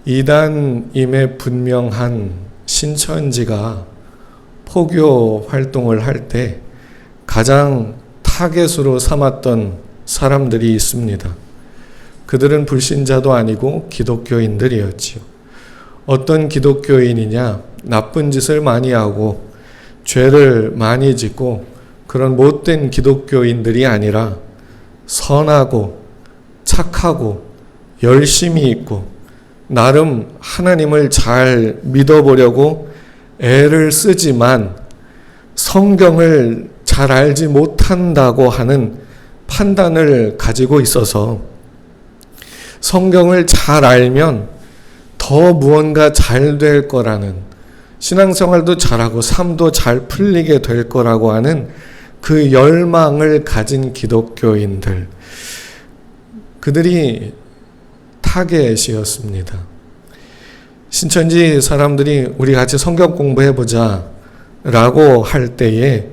이단임에 분명한 신천지가 포교 활동을 할 때 가장 타겟으로 삼았던 사람들이 있습니다. 그들은 불신자도 아니고 기독교인들이었지요. 어떤 기독교인이냐? 나쁜 짓을 많이 하고 죄를 많이 짓고 그런 못된 기독교인들이 아니라 선하고 착하고 열심히 있고 나름 하나님을 잘 믿어보려고 애를 쓰지만 성경을 잘 알지 못한다고 하는 판단을 가지고 있어서 성경을 잘 알면 더 무언가 잘 될 거라는, 신앙생활도 잘하고 삶도 잘 풀리게 될 거라고 하는 그 열망을 가진 기독교인들, 그들이 타겟이었습니다. 신천지 사람들이 우리 같이 성경 공부해보자 라고 할 때에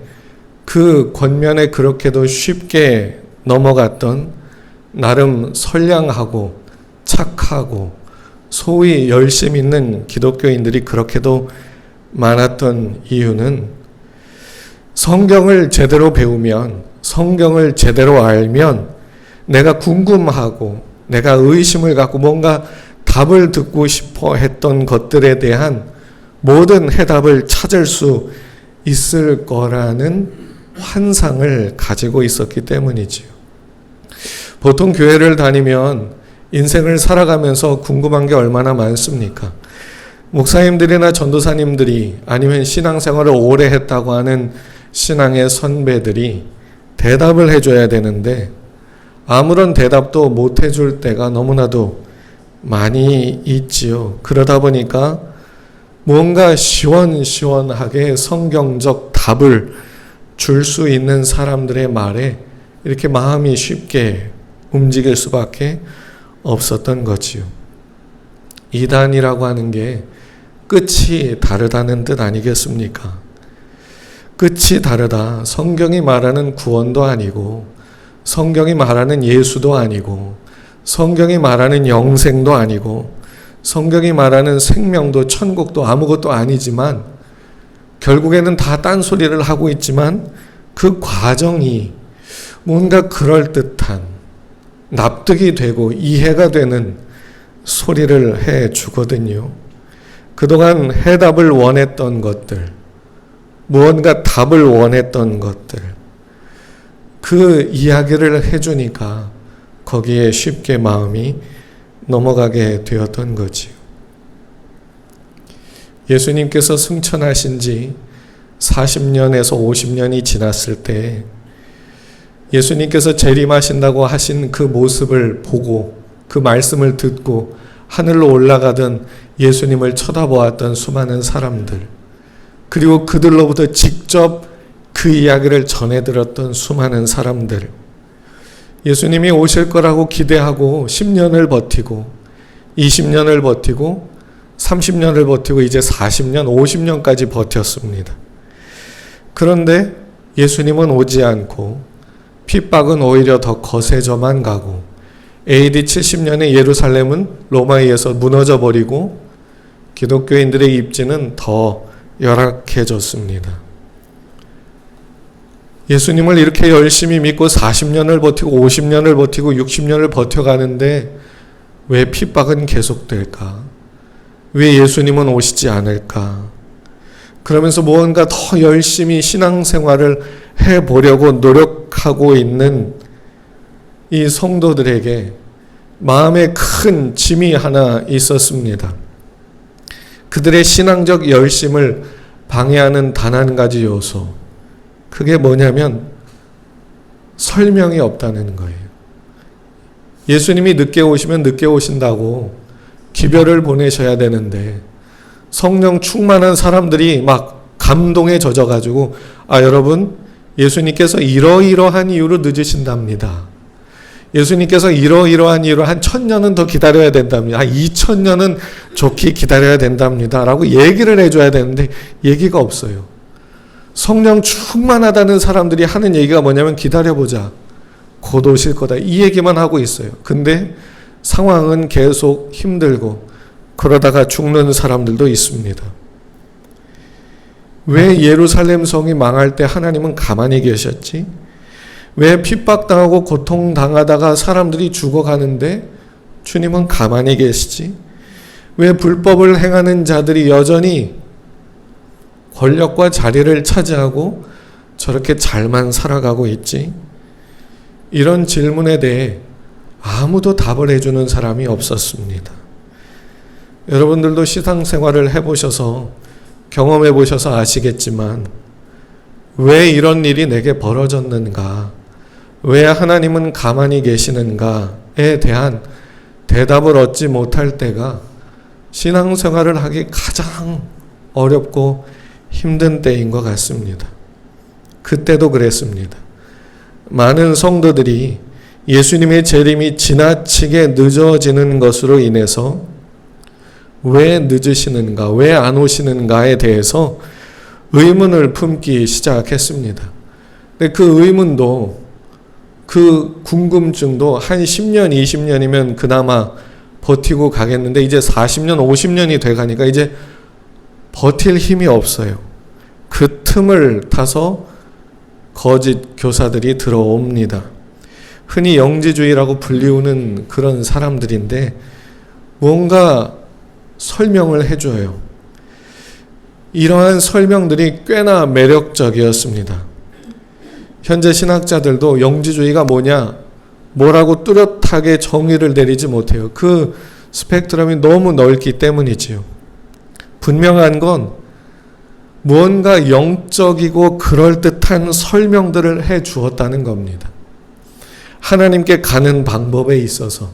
그 권면에 그렇게도 쉽게 넘어갔던 나름 선량하고 착하고 소위 열심 있는 기독교인들이 그렇게도 많았던 이유는 성경을 제대로 배우면, 성경을 제대로 알면 내가 궁금하고 내가 의심을 갖고 뭔가 답을 듣고 싶어 했던 것들에 대한 모든 해답을 찾을 수 있을 거라는 환상을 가지고 있었기 때문이지요. 보통 교회를 다니면 인생을 살아가면서 궁금한 게 얼마나 많습니까? 목사님들이나 전도사님들이 아니면 신앙생활을 오래 했다고 하는 신앙의 선배들이 대답을 해줘야 되는데 아무런 대답도 못 해줄 때가 너무나도 많이 있지요. 그러다 보니까 뭔가 시원시원하게 성경적 답을 줄 수 있는 사람들의 말에 이렇게 마음이 쉽게 움직일 수밖에 없었던 거지요. 이단이라고 하는 게 끝이 다르다는 뜻 아니겠습니까? 끝이 다르다. 성경이 말하는 구원도 아니고 성경이 말하는 예수도 아니고 성경이 말하는 영생도 아니고 성경이 말하는 생명도 천국도 아무것도 아니지만 결국에는 다 딴소리를 하고 있지만 그 과정이 뭔가 그럴듯한, 납득이 되고 이해가 되는 소리를 해 주거든요. 그동안 해답을 원했던 것들, 무언가 답을 원했던 것들, 그 이야기를 해주니까 거기에 쉽게 마음이 넘어가게 되었던 거지요. 예수님께서 승천하신 지 40년에서 50년이 지났을 때 예수님께서 재림하신다고 하신 그 모습을 보고 그 말씀을 듣고 하늘로 올라가던 예수님을 쳐다보았던 수많은 사람들, 그리고 그들로부터 직접 그 이야기를 전해 들었던 수많은 사람들, 예수님이 오실 거라고 기대하고 10년을 버티고 20년을 버티고 30년을 버티고 이제 40년, 50년까지 버텼습니다. 그런데 예수님은 오지 않고 핍박은 오히려 더 거세져만 가고 AD 70년에 예루살렘은 로마에 의해서 무너져 버리고 기독교인들의 입지는 더 열악해졌습니다. 예수님을 이렇게 열심히 믿고 40년을 버티고 50년을 버티고 60년을 버텨가는데 왜 핍박은 계속될까? 왜 예수님은 오시지 않을까? 그러면서 무언가 더 열심히 신앙생활을 해보려고 노력하고 있는 이 성도들에게 마음에 큰 짐이 하나 있었습니다. 그들의 신앙적 열심을 방해하는 단 한 가지 요소, 그게 뭐냐면 설명이 없다는 거예요. 예수님이 늦게 오시면 늦게 오신다고 기별을 보내셔야 되는데 성령 충만한 사람들이 막 감동에 젖어가지고 여러분 예수님께서 이러이러한 이유로 늦으신답니다. 예수님께서 이러이러한 이유로 한 1000년은 더 기다려야 된답니다. 2000년은 좋게 기다려야 된답니다. 라고 얘기를 해줘야 되는데 얘기가 없어요. 성령 충만하다는 사람들이 하는 얘기가 뭐냐면 기다려보자. 곧 오실 거다. 이 얘기만 하고 있어요. 근데 상황은 계속 힘들고 그러다가 죽는 사람들도 있습니다. 왜 예루살렘 성이 망할 때 하나님은 가만히 계셨지? 왜 핍박당하고 고통당하다가 사람들이 죽어가는데 주님은 가만히 계시지? 왜 불법을 행하는 자들이 여전히 권력과 자리를 차지하고 저렇게 잘만 살아가고 있지? 이런 질문에 대해 아무도 답을 해주는 사람이 없었습니다. 여러분들도 신앙생활을 해보셔서 경험해 보셔서 아시겠지만 왜 이런 일이 내게 벌어졌는가, 왜 하나님은 가만히 계시는가에 대한 대답을 얻지 못할 때가 신앙생활을 하기 가장 어렵고 힘든 때인 것 같습니다. 그때도 그랬습니다. 많은 성도들이 예수님의 재림이 지나치게 늦어지는 것으로 인해서 왜 늦으시는가, 왜 안 오시는가에 대해서 의문을 품기 시작했습니다. 근데 그 의문도, 그 궁금증도 한 10년, 20년이면 그나마 버티고 가겠는데 이제 40년, 50년이 돼가니까 이제 버틸 힘이 없어요. 그 틈을 타서 거짓 교사들이 들어옵니다. 흔히 영지주의라고 불리우는 그런 사람들인데 뭔가 설명을 해줘요. 이러한 설명들이 꽤나 매력적이었습니다. 현재 신학자들도 영지주의가 뭐라고 뚜렷하게 정의를 내리지 못해요. 그 스펙트럼이 너무 넓기 때문이지요. 분명한 건 무언가 영적이고 그럴듯한 설명들을 해 주었다는 겁니다. 하나님께 가는 방법에 있어서,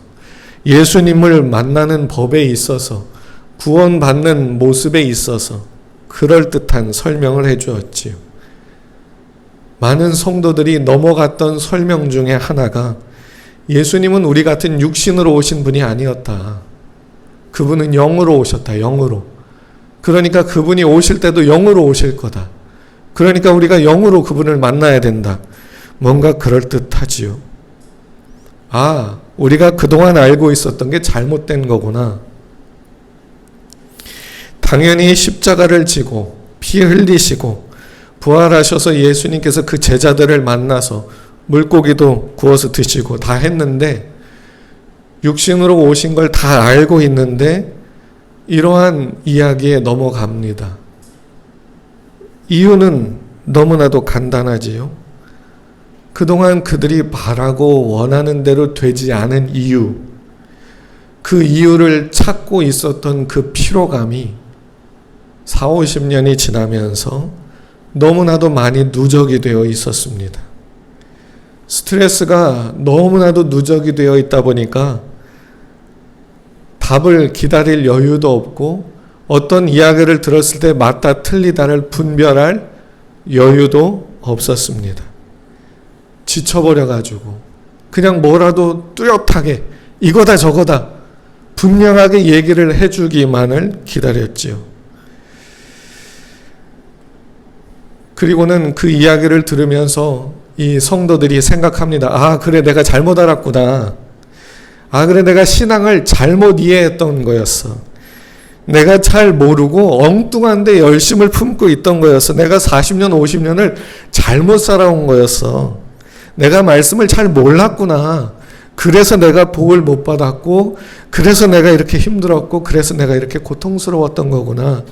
예수님을 만나는 법에 있어서, 구원받는 모습에 있어서 그럴듯한 설명을 해 주었지요. 많은 성도들이 넘어갔던 설명 중에 하나가 예수님은 우리 같은 육신으로 오신 분이 아니었다. 그분은 영으로 오셨다. 영으로. 그러니까 그분이 오실 때도 영으로 오실 거다. 그러니까 우리가 영으로 그분을 만나야 된다. 뭔가 그럴듯하지요. 아, 우리가 그동안 알고 있었던 게 잘못된 거구나. 당연히 십자가를 지고 피 흘리시고 부활하셔서 예수님께서 그 제자들을 만나서 물고기도 구워서 드시고 다 했는데, 육신으로 오신 걸 다 알고 있는데 이러한 이야기에 넘어갑니다. 이유는 너무나도 간단하지요. 그동안 그들이 바라고 원하는 대로 되지 않은 이유, 그 이유를 찾고 있었던 그 피로감이 40, 50년이 지나면서 너무나도 많이 누적이 되어 있었습니다. 스트레스가 너무나도 누적이 되어 있다 보니까 답을 기다릴 여유도 없고 어떤 이야기를 들었을 때 맞다 틀리다를 분별할 여유도 없었습니다. 지쳐버려가지고 그냥 뭐라도 뚜렷하게 이거다 저거다 분명하게 얘기를 해주기만을 기다렸지요. 그리고는 그 이야기를 들으면서 이 성도들이 생각합니다. 아, 그래, 내가 잘못 알았구나. 아, 그래, 내가 신앙을 잘못 이해했던 거였어. 내가 잘 모르고 엉뚱한데 열심을 품고 있던 거였어. 내가 40년, 50년을 잘못 살아온 거였어. 내가 말씀을 잘 몰랐구나. 그래서 내가 복을 못 받았고, 그래서 내가 이렇게 힘들었고, 그래서 내가 이렇게 고통스러웠던 거구나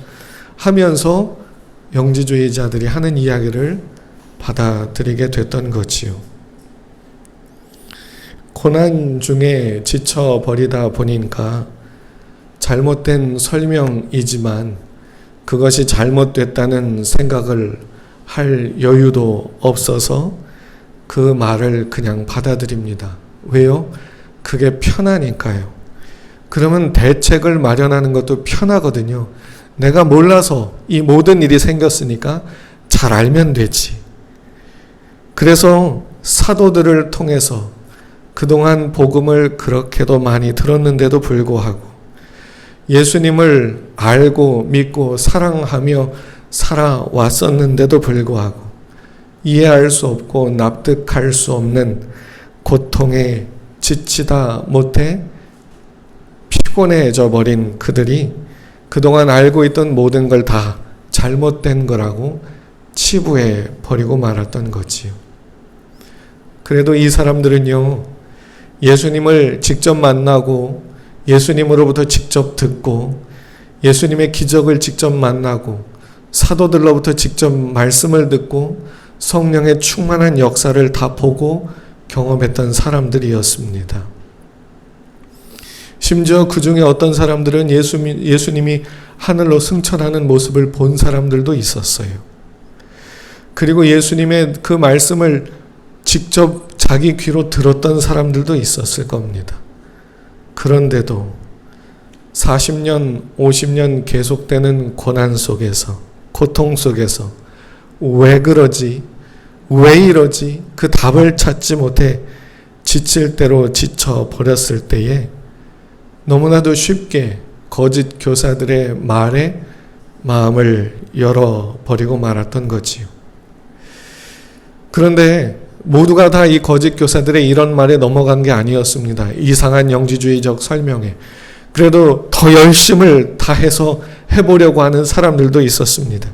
하면서 영지주의자들이 하는 이야기를 받아들이게 됐던 거지요. 고난 중에 지쳐버리다 보니까 잘못된 설명이지만 그것이 잘못됐다는 생각을 할 여유도 없어서 그 말을 그냥 받아들입니다. 왜요? 그게 편하니까요. 그러면 대책을 마련하는 것도 편하거든요. 내가 몰라서 이 모든 일이 생겼으니까 잘 알면 되지. 그래서 사도들을 통해서 그동안 복음을 그렇게도 많이 들었는데도 불구하고 예수님을 알고 믿고 사랑하며 살아왔었는데도 불구하고 이해할 수 없고 납득할 수 없는 고통에 지치다 못해 피곤해져 버린 그들이 그동안 알고 있던 모든 걸 다 잘못된 거라고 치부해 버리고 말았던 거지요. 그래도 이 사람들은요, 예수님을 직접 만나고 예수님으로부터 직접 듣고 예수님의 기적을 직접 만나고 사도들로부터 직접 말씀을 듣고 성령의 충만한 역사를 다 보고 경험했던 사람들이었습니다. 심지어 그 중에 어떤 사람들은 예수님이 하늘로 승천하는 모습을 본 사람들도 있었어요. 그리고 예수님의 그 말씀을 직접 자기 귀로 들었던 사람들도 있었을 겁니다. 그런데도 40년, 50년 계속되는 고난 속에서, 고통 속에서 왜 그러지? 왜 이러지? 그 답을 찾지 못해 지칠 대로 지쳐버렸을 때에 너무나도 쉽게 거짓 교사들의 말에 마음을 열어버리고 말았던 거지요. 그런데 모두가 다 이 거짓 교사들의 이런 말에 넘어간 게 아니었습니다. 이상한 영지주의적 설명에. 그래도 더 열심을 다해서 해보려고 하는 사람들도 있었습니다.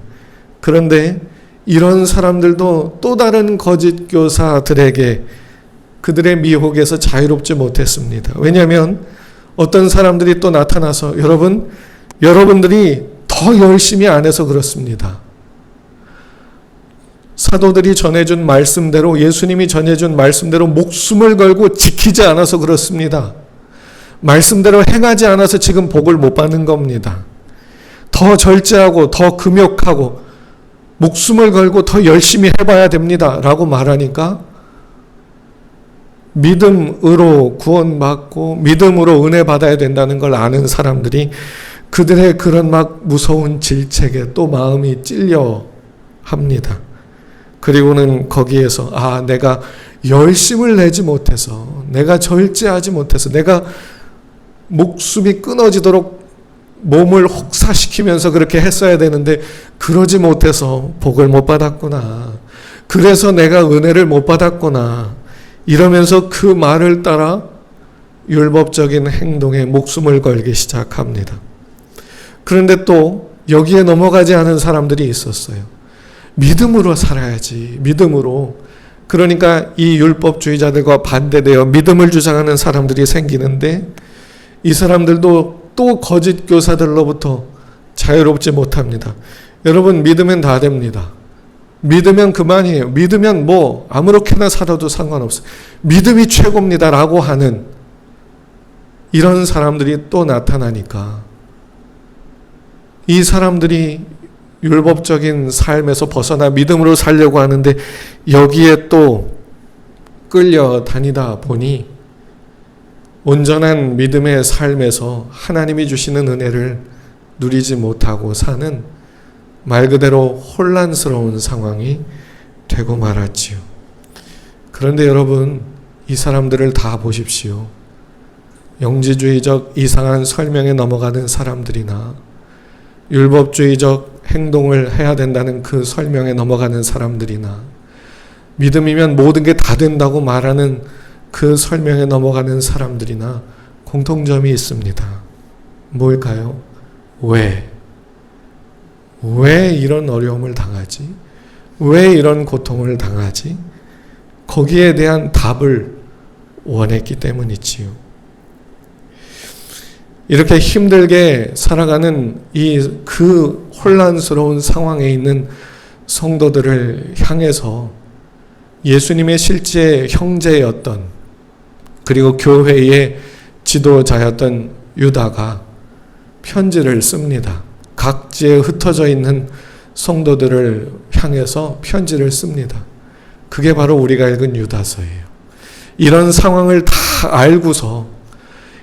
그런데 이런 사람들도 또 다른 거짓 교사들에게 그들의 미혹에서 자유롭지 못했습니다. 왜냐하면 어떤 사람들이 또 나타나서 여러분들이 더 열심히 안 해서 그렇습니다. 사도들이 전해준 말씀대로, 예수님이 전해준 말씀대로 목숨을 걸고 지키지 않아서 그렇습니다. 말씀대로 행하지 않아서 지금 복을 못 받는 겁니다. 더 절제하고 더 금욕하고 목숨을 걸고 더 열심히 해봐야 됩니다 라고 말하니까 믿음으로 구원받고 믿음으로 은혜 받아야 된다는 걸 아는 사람들이 그들의 그런 막 무서운 질책에 또 마음이 찔려 합니다. 그리고는 거기에서 내가 열심을 내지 못해서, 내가 절제하지 못해서, 내가 목숨이 끊어지도록 몸을 혹사시키면서 그렇게 했어야 되는데 그러지 못해서 복을 못 받았구나. 그래서 내가 은혜를 못 받았구나. 이러면서 그 말을 따라 율법적인 행동에 목숨을 걸기 시작합니다. 그런데 또 여기에 넘어가지 않은 사람들이 있었어요. 믿음으로 살아야지. 믿음으로. 그러니까 이 율법주의자들과 반대되어 믿음을 주장하는 사람들이 생기는데 이 사람들도 또 거짓 교사들로부터 자유롭지 못합니다. 여러분, 믿으면 다 됩니다. 믿으면 그만이에요. 믿으면 뭐 아무렇게나 살아도 상관없어요. 믿음이 최고입니다 라고 하는 이런 사람들이 또 나타나니까 이 사람들이 율법적인 삶에서 벗어나 믿음으로 살려고 하는데 여기에 또 끌려다니다 보니 온전한 믿음의 삶에서 하나님이 주시는 은혜를 누리지 못하고 사는 말 그대로 혼란스러운 상황이 되고 말았지요. 그런데 여러분, 이 사람들을 다 보십시오. 영지주의적 이상한 설명에 넘어가는 사람들이나 율법주의적 행동을 해야 된다는 그 설명에 넘어가는 사람들이나 믿음이면 모든 게 다 된다고 말하는 그 설명에 넘어가는 사람들이나 공통점이 있습니다. 뭘까요? 왜 이런 어려움을 당하지? 왜 이런 고통을 당하지? 거기에 대한 답을 원했기 때문이지요. 이렇게 힘들게 살아가는 그 혼란스러운 상황에 있는 성도들을 향해서 예수님의 실제 형제였던, 그리고 교회의 지도자였던 유다가 편지를 씁니다. 각지에 흩어져 있는 성도들을 향해서 편지를 씁니다. 그게 바로 우리가 읽은 유다서예요. 이런 상황을 다 알고서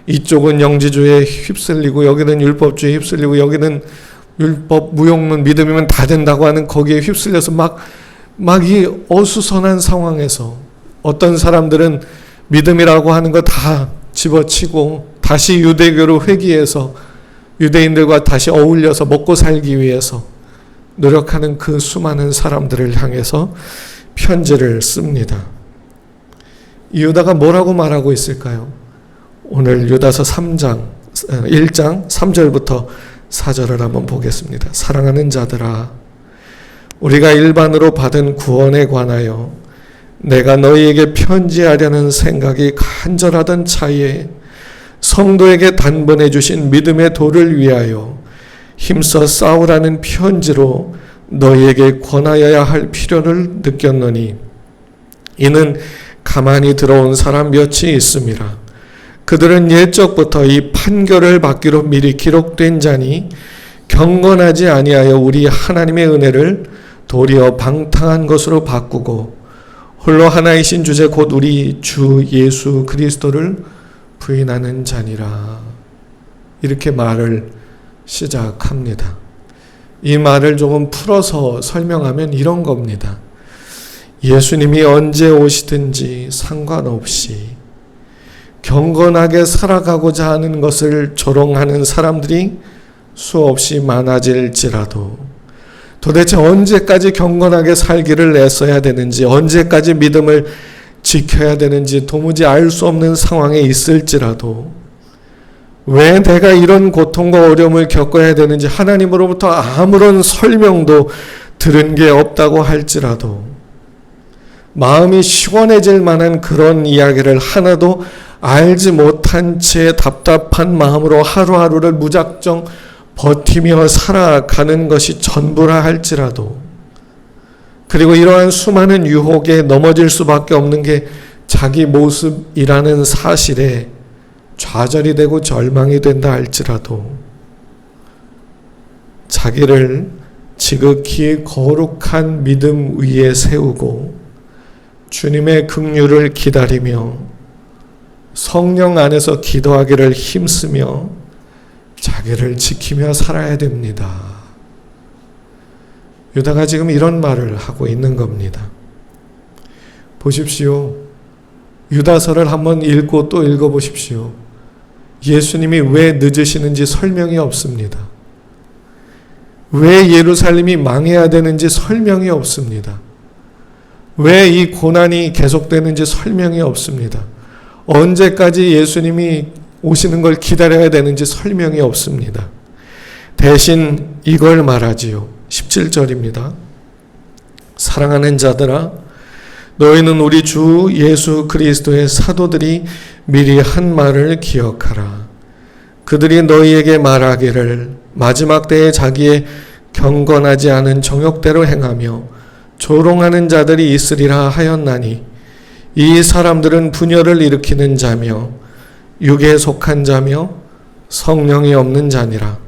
이쪽은 영지주의에 휩쓸리고 여기는 율법주의에 휩쓸리고 여기는 율법 무용론 믿음이면 다 된다고 하는 거기에 휩쓸려서 막 이 어수선한 상황에서 어떤 사람들은 믿음이라고 하는 거 다 집어치고 다시 유대교로 회귀해서 유대인들과 다시 어울려서 먹고 살기 위해서 노력하는 그 수많은 사람들을 향해서 편지를 씁니다. 이 유다가 뭐라고 말하고 있을까요? 오늘 유다서 3장 1장 3절부터 4절을 한번 보겠습니다. 사랑하는 자들아, 우리가 일반으로 받은 구원에 관하여 내가 너희에게 편지하려는 생각이 간절하던 차에 성도에게 단번에 주신 믿음의 도를 위하여 힘써 싸우라는 편지로 너희에게 권하여야 할 필요를 느꼈노니 이는 가만히 들어온 사람 몇이 있음이라. 그들은 옛적부터 이 판결을 받기로 미리 기록된 자니 경건하지 아니하여 우리 하나님의 은혜를 도리어 방탕한 것으로 바꾸고 홀로 하나이신 주제 곧 우리 주 예수 그리스도를 부인하는 자니라. 이렇게 말을 시작합니다. 이 말을 조금 풀어서 설명하면 이런 겁니다. 예수님이 언제 오시든지 상관없이 경건하게 살아가고자 하는 것을 조롱하는 사람들이 수없이 많아질지라도 도대체 언제까지 경건하게 살기를 애써야 되는지, 언제까지 믿음을 지켜야 되는지 도무지 알 수 없는 상황에 있을지라도, 왜 내가 이런 고통과 어려움을 겪어야 되는지 하나님으로부터 아무런 설명도 들은 게 없다고 할지라도 마음이 시원해질 만한 그런 이야기를 하나도 알지 못한 채 답답한 마음으로 하루하루를 무작정 버티며 살아가는 것이 전부라 할지라도, 그리고 이러한 수많은 유혹에 넘어질 수밖에 없는 게 자기 모습이라는 사실에 좌절이 되고 절망이 된다 할지라도 자기를 지극히 거룩한 믿음 위에 세우고 주님의 긍휼을 기다리며 성령 안에서 기도하기를 힘쓰며 자기를 지키며 살아야 됩니다. 유다가 지금 이런 말을 하고 있는 겁니다. 보십시오. 유다서를 한번 읽고 또 읽어보십시오. 예수님이 왜 늦으시는지 설명이 없습니다. 왜 예루살렘이 망해야 되는지 설명이 없습니다. 왜 이 고난이 계속되는지 설명이 없습니다. 언제까지 예수님이 오시는 걸 기다려야 되는지 설명이 없습니다. 대신 이걸 말하지요. 17절입니다. 사랑하는 자들아, 너희는 우리 주 예수 그리스도의 사도들이 미리 한 말을 기억하라. 그들이 너희에게 말하기를 마지막 때에 자기의 경건하지 않은 정욕대로 행하며 조롱하는 자들이 있으리라 하였나니 이 사람들은 분열을 일으키는 자며 육에 속한 자며 성령이 없는 자니라.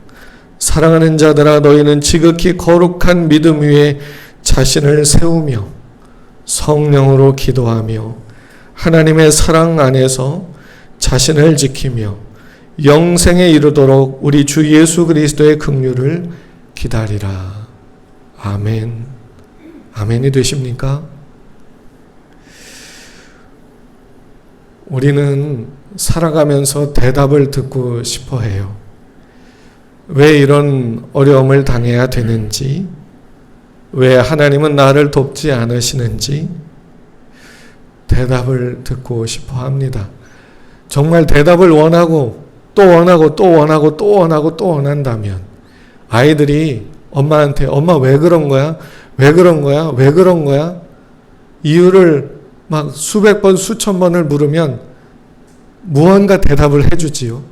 사랑하는 자들아, 너희는 지극히 거룩한 믿음 위에 자신을 세우며 성령으로 기도하며 하나님의 사랑 안에서 자신을 지키며 영생에 이르도록 우리 주 예수 그리스도의 긍휼을 기다리라. 아멘. 아멘이 되십니까? 우리는 살아가면서 대답을 듣고 싶어 해요. 왜 이런 어려움을 당해야 되는지, 왜 하나님은 나를 돕지 않으시는지 대답을 듣고 싶어 합니다. 정말 대답을 원하고 또 원하고 또 원하고 또 원하고 또 원한다면 아이들이 엄마한테 엄마 왜 그런 거야? 왜 그런 거야? 왜 그런 거야? 이유를 막 수백 번 수천 번을 물으면 무언가 대답을 해주지요.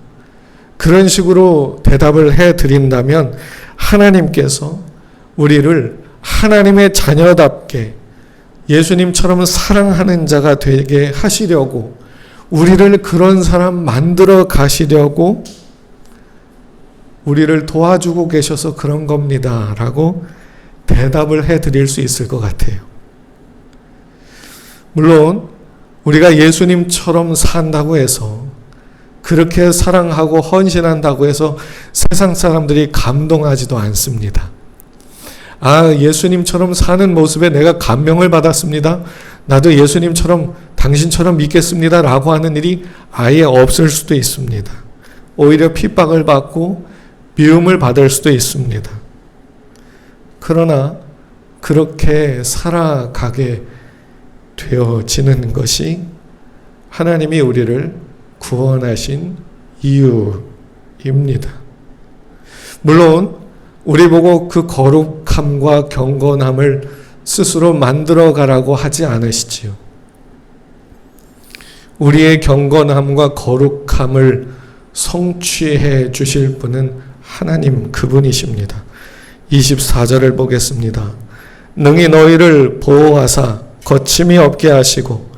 그런 식으로 대답을 해드린다면 하나님께서 우리를 하나님의 자녀답게 예수님처럼 사랑하는 자가 되게 하시려고, 우리를 그런 사람 만들어 가시려고 우리를 도와주고 계셔서 그런 겁니다 라고 대답을 해드릴 수 있을 것 같아요. 물론 우리가 예수님처럼 산다고 해서, 그렇게 사랑하고 헌신한다고 해서 세상 사람들이 감동하지도 않습니다. 아, 예수님처럼 사는 모습에 내가 감명을 받았습니다. 나도 예수님처럼 당신처럼 믿겠습니다 라고 하는 일이 아예 없을 수도 있습니다. 오히려 핍박을 받고 미움을 받을 수도 있습니다. 그러나 그렇게 살아가게 되어지는 것이 하나님이 우리를 구원하신 입니다. 물론 우리 보고 그 거룩함과 경건함을 스스로 만들어 가라고 하지 않으시지요. 우리의 경건함과 거룩함을 성취해 주실 분은 하나님 그분이십니다. 24절을 보겠습니다. 능히 너희를 보호하사 거침이 없게 하시고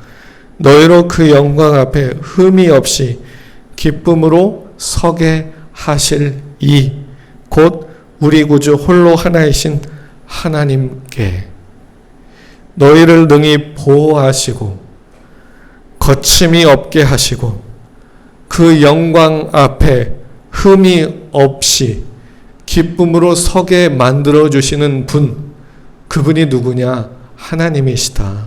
너희로 그 영광 앞에 흠이 없이 기쁨으로 서게 하실 이 곧 우리 구주 홀로 하나이신 하나님께 너희를 능히 보호하시고 거침이 없게 하시고 그 영광 앞에 흠이 없이 기쁨으로 서게 만들어 주시는 분, 그분이 누구냐? 하나님이시다.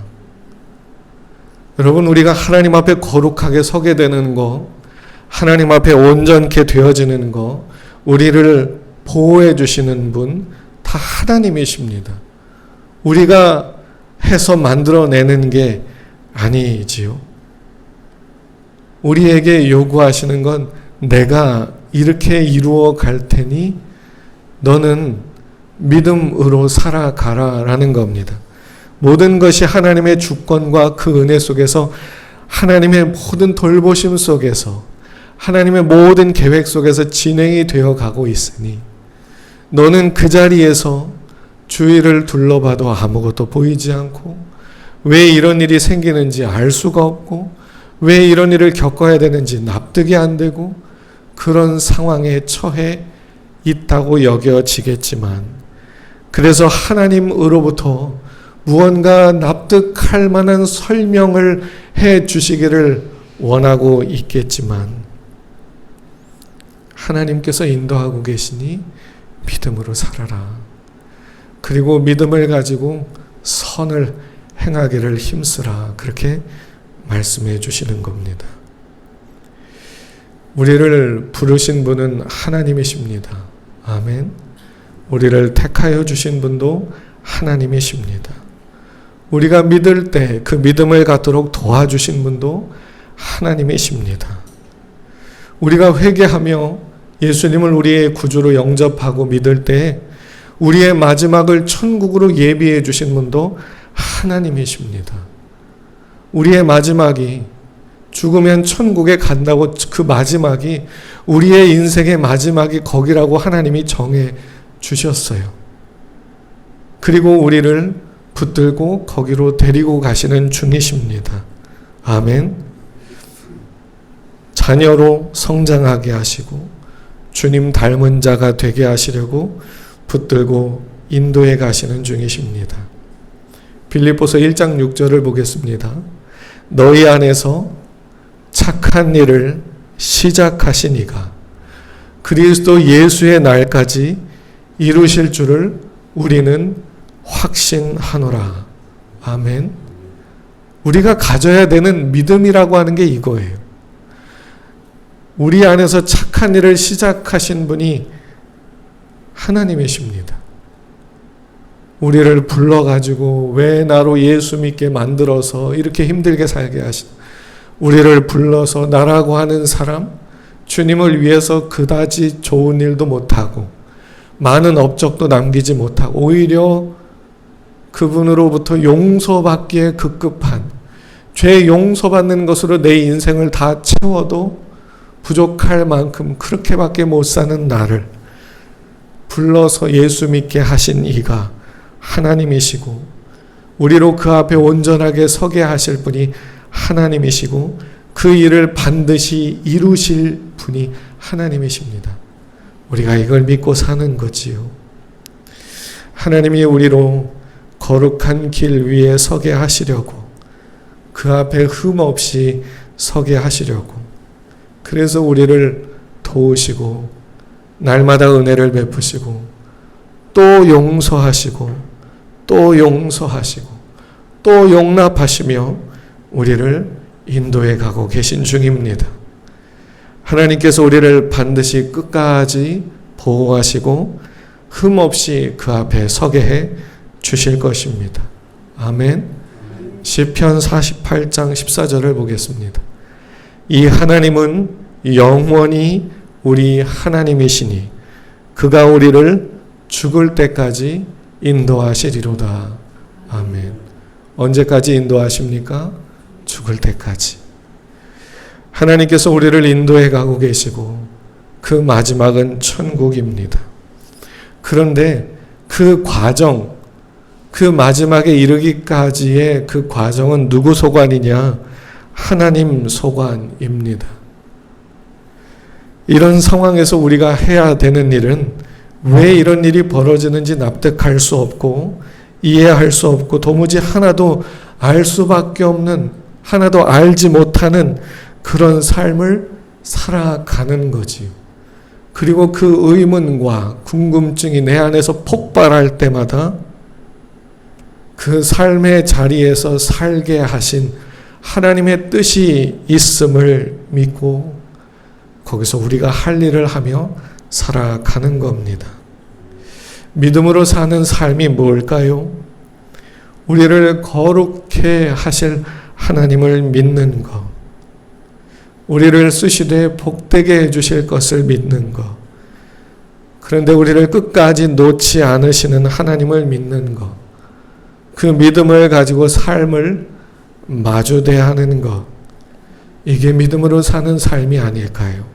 여러분, 우리가 하나님 앞에 거룩하게 서게 되는 거, 하나님 앞에 온전케 되어지는 거, 우리를 보호해 주시는 분 다 하나님이십니다. 우리가 해서 만들어내는 게 아니지요. 우리에게 요구하시는 건 내가 이렇게 이루어 갈 테니 너는 믿음으로 살아가라 라는 겁니다. 모든 것이 하나님의 주권과 그 은혜 속에서 하나님의 모든 돌보심 속에서 하나님의 모든 계획 속에서 진행이 되어 가고 있으니 너는 그 자리에서 주위를 둘러봐도 아무것도 보이지 않고 왜 이런 일이 생기는지 알 수가 없고 왜 이런 일을 겪어야 되는지 납득이 안 되고 그런 상황에 처해 있다고 여겨지겠지만 그래서 하나님으로부터 무언가 납득할 만한 설명을 해 주시기를 원하고 있겠지만 하나님께서 인도하고 계시니 믿음으로 살아라. 그리고 믿음을 가지고 선을 행하기를 힘쓰라. 그렇게 말씀해 주시는 겁니다. 우리를 부르신 분은 하나님이십니다. 아멘. 우리를 택하여 주신 분도 하나님이십니다. 우리가 믿을 때 그 믿음을 갖도록 도와주신 분도 하나님이십니다. 우리가 회개하며 예수님을 우리의 구주로 영접하고 믿을 때 우리의 마지막을 천국으로 예비해 주신 분도 하나님이십니다. 우리의 마지막이 죽으면 천국에 간다고 그 마지막이 우리의 인생의 마지막이 거기라고 하나님이 정해 주셨어요. 그리고 우리를 붙들고 거기로 데리고 가시는 중이십니다. 아멘. 자녀로 성장하게 하시고 주님 닮은 자가 되게 하시려고 붙들고 인도해 가시는 중이십니다. 빌립보서 1장 6절을 보겠습니다. 너희 안에서 착한 일을 시작하신 이가 그리스도 예수의 날까지 이루실 줄을 우리는 확신하노라. 아멘. 우리가 가져야 되는 믿음이라고 하는 게 이거예요. 우리 안에서 착한 일을 시작하신 분이 하나님이십니다. 우리를 불러가지고 왜 나로 예수 믿게 만들어서 이렇게 힘들게 살게 하신 우리를 불러서 나라고 하는 사람, 주님을 위해서 그다지 좋은 일도 못하고 많은 업적도 남기지 못하고 오히려 그분으로부터 용서받기에 급급한 죄 용서받는 것으로 내 인생을 다 채워도 부족할 만큼 그렇게밖에 못 사는 나를 불러서 예수 믿게 하신 이가 하나님이시고 우리로 그 앞에 온전하게 서게 하실 분이 하나님이시고 그 일을 반드시 이루실 분이 하나님이십니다. 우리가 이걸 믿고 사는 거지요. 하나님이 우리로 거룩한 길 위에 서게 하시려고 그 앞에 흠 없이 서게 하시려고 그래서 우리를 도우시고 날마다 은혜를 베푸시고 또 용서하시고 또 용서하시고 또 용납하시며 우리를 인도해 가고 계신 중입니다. 하나님께서 우리를 반드시 끝까지 보호하시고 흠 없이 그 앞에 서게 해 주실 것입니다. 아멘. 시편 48장 14절을 보겠습니다. 이 하나님은 영원히 우리 하나님이시니 그가 우리를 죽을 때까지 인도하시리로다. 아멘. 언제까지 인도하십니까? 죽을 때까지. 하나님께서 우리를 인도해 가고 계시고 그 마지막은 천국입니다. 그런데 그 과정, 그 마지막에 이르기까지의 그 과정은 누구 소관이냐? 하나님 소관입니다. 이런 상황에서 우리가 해야 되는 일은 왜 이런 일이 벌어지는지 납득할 수 없고 이해할 수 없고 도무지 하나도 알 수밖에 없는, 하나도 알지 못하는 그런 삶을 살아가는 거지요. 그리고 그 의문과 궁금증이 내 안에서 폭발할 때마다 그 삶의 자리에서 살게 하신 하나님의 뜻이 있음을 믿고 거기서 우리가 할 일을 하며 살아가는 겁니다. 믿음으로 사는 삶이 뭘까요? 우리를 거룩해 하실 하나님을 믿는 것, 우리를 쓰시되 복되게 해주실 것을 믿는 것, 그런데 우리를 끝까지 놓지 않으시는 하나님을 믿는 것, 그 믿음을 가지고 삶을 마주 대하는 것, 이게 믿음으로 사는 삶이 아닐까요?